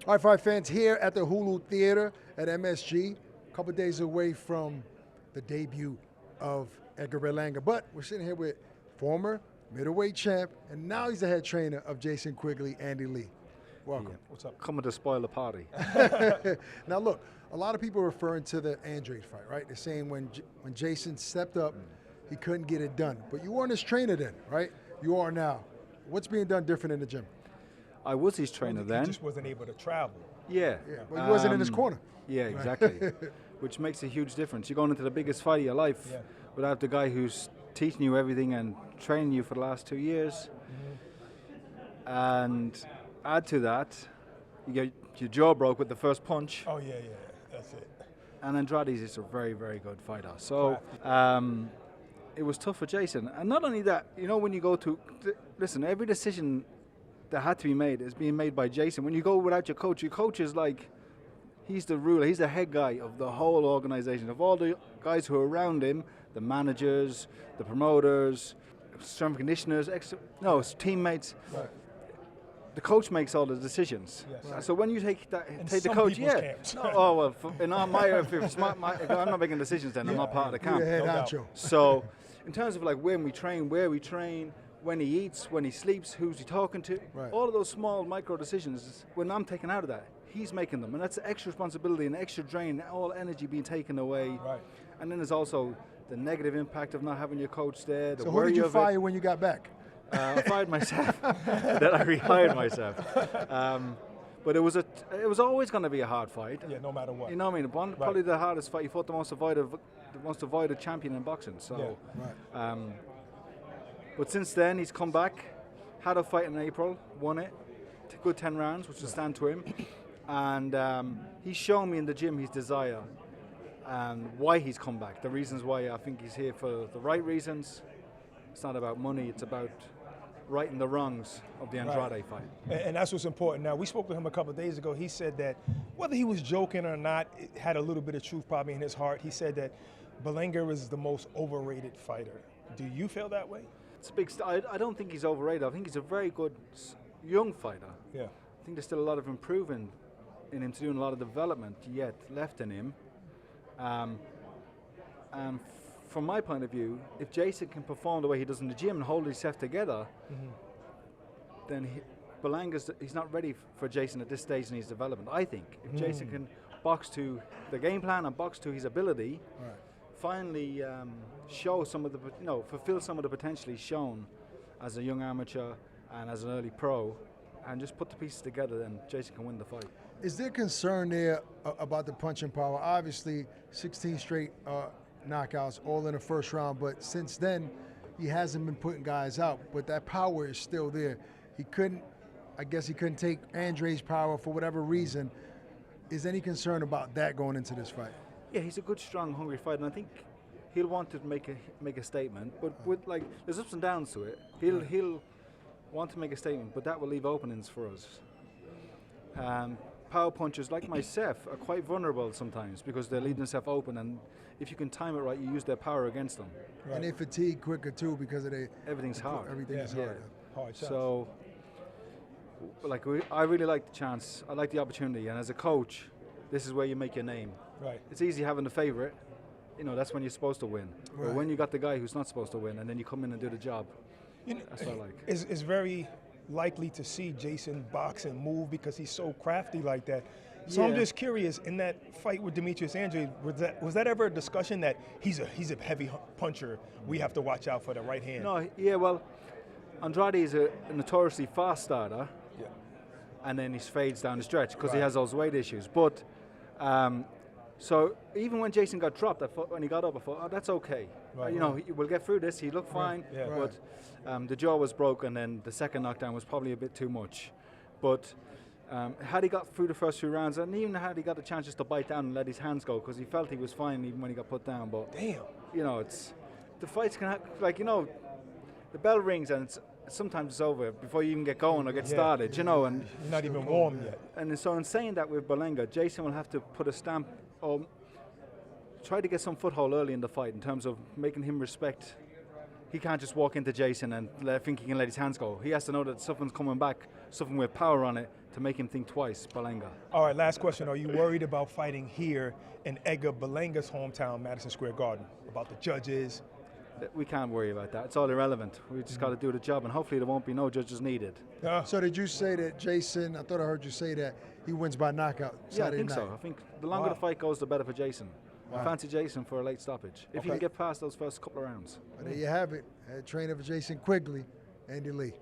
All right, fight fans, here at the Hulu Theater at MSG, a couple days away from the debut of Edgar Berlanga. But we're sitting here with former middleweight champ, and now he's the head trainer of Jason Quigley, Andy Lee. Welcome. Yeah. What's up? Coming to spoil the party. Now look, a lot of people are referring to the Andrade fight, right? They're saying when Jason stepped up, he couldn't get it done. But you weren't his trainer then, right? You are now. What's being done different in the gym? I was his trainer then. He just wasn't able to travel. Yeah. But he wasn't in his corner. Yeah, exactly. Which makes a huge difference. You're going into the biggest fight of your life without the guy who's teaching you everything and training you for the last 2 years. And add to that, you get your jaw broke with the first punch. Oh, yeah, that's it. And Andrade is a very, very good fighter. So it was tough for Jason. And not only that, you know, when you go to, listen, every decision that had to be made is being made by Jason. When you go without your coach is like, he's the ruler, he's the head guy of the whole organization, of all the guys who are around him, the managers, the promoters, strength conditioners, teammates. Right. The coach makes all the decisions. Yes. Right. So when you take the coach, camps. in I'm not making decisions then, I'm not part of the camp. You're the head No honcho. doubt. So in terms of like when we train, where we train, when he eats, when he sleeps, who's he talking to, all of those small micro decisions, when I'm taken out of that, he's making them. And that's extra responsibility and extra drain, all energy being taken away. Right. And then there's also the negative impact of not having your coach there. So who did you fire when you got back? I fired myself. Then I rehired myself. But it was always going to be a hard fight. Yeah, no matter what. You know what I mean? Probably the hardest fight. He fought the most avoided champion in boxing. So, but since then he's come back, had a fight in April, won it, good 10 rounds, which will stand to him, and he's shown me in the gym his desire and why he's come back. The reasons why I think he's here for the right reasons. It's not about money. It's about righting the wrongs of the Andrade fight. And that's what's important. Now, we spoke to him a couple of days ago. He said that whether he was joking or not, it had a little bit of truth probably in his heart. He said that Berlanga is the most overrated fighter. Do you feel that way? It's a big I don't think he's overrated. I think he's a very good young fighter. Yeah. I think there's still a lot of improving in him to do, and a lot of development yet left in him. And from my point of view, if Jason can perform the way he does in the gym and hold himself together, then he's not ready for Jason at this stage in his development. I think if Jason can box to the game plan and box to his ability, finally show some of the, fulfill some of the potential he's shown as a young amateur and as an early pro, and just put the pieces together, then Jason can win the fight. Is there concern there about the punching power? Obviously, 16 straight knockouts, all in the first round, but since then, he hasn't been putting guys out, but that power is still there. I guess he couldn't take Andrade's power for whatever reason. Is any concern about that going into this fight? Yeah, he's a good, strong, hungry fighter, and I think he'll want to make a statement, but with there's ups and downs to it. He'll want to make a statement, but that will leave openings for us. Power punchers like myself are quite vulnerable sometimes because they leave themselves open, and if you can time it right, you use their power against them. Right. And they fatigue quicker too because of everything's hard. Everything is hard. Hard shots. So, I really like the chance. I like the opportunity, and as a coach, this is where you make your name. Right. It's easy having the favorite. That's when you're supposed to win. Right. But when you got the guy who's not supposed to win, and then you come in and do the job, that's what I like. It's very likely to see Jason box and move because he's so crafty like that. So I'm just curious, in that fight with Demetrius Andrade, was that ever a discussion that he's a heavy puncher, we have to watch out for the right hand? No, well, Andrade is a notoriously fast starter, and then he fades down the stretch because he has those weight issues. But so even when Jason got dropped, when he got up, I thought, oh, that's okay. We'll get through this. He looked fine, but the jaw was broke, and then the second knockdown was probably a bit too much. But had he got through the first few rounds, and even had he got the chance just to bite down and let his hands go, because he felt he was fine even when he got put down. But it's the fights can the bell rings and sometimes it's over before you even get going or get started. And you're not even warm yet. And so in saying that with Berlanga, Jason will have to put a stamp or try to get some foothold early in the fight in terms of making him respect. He can't just walk into Jason and think he can let his hands go. He has to know that something's coming back, something with power on it, to make him think twice, Berlanga. All right, last question. Are you worried about fighting here in Edgar Berlanga's hometown, Madison Square Garden? About the judges? We can't worry about that. It's all irrelevant. We just got to do the job, and hopefully there won't be no judges needed. So did you say that Jason, I thought I heard you say that he wins by knockout Saturday I think night? so. I think the longer the fight goes, the better for Jason. I fancy Jason for a late stoppage, if he can get past those first couple of rounds. Well, there you have it. Trainer for Jason Quigley, Andy Lee.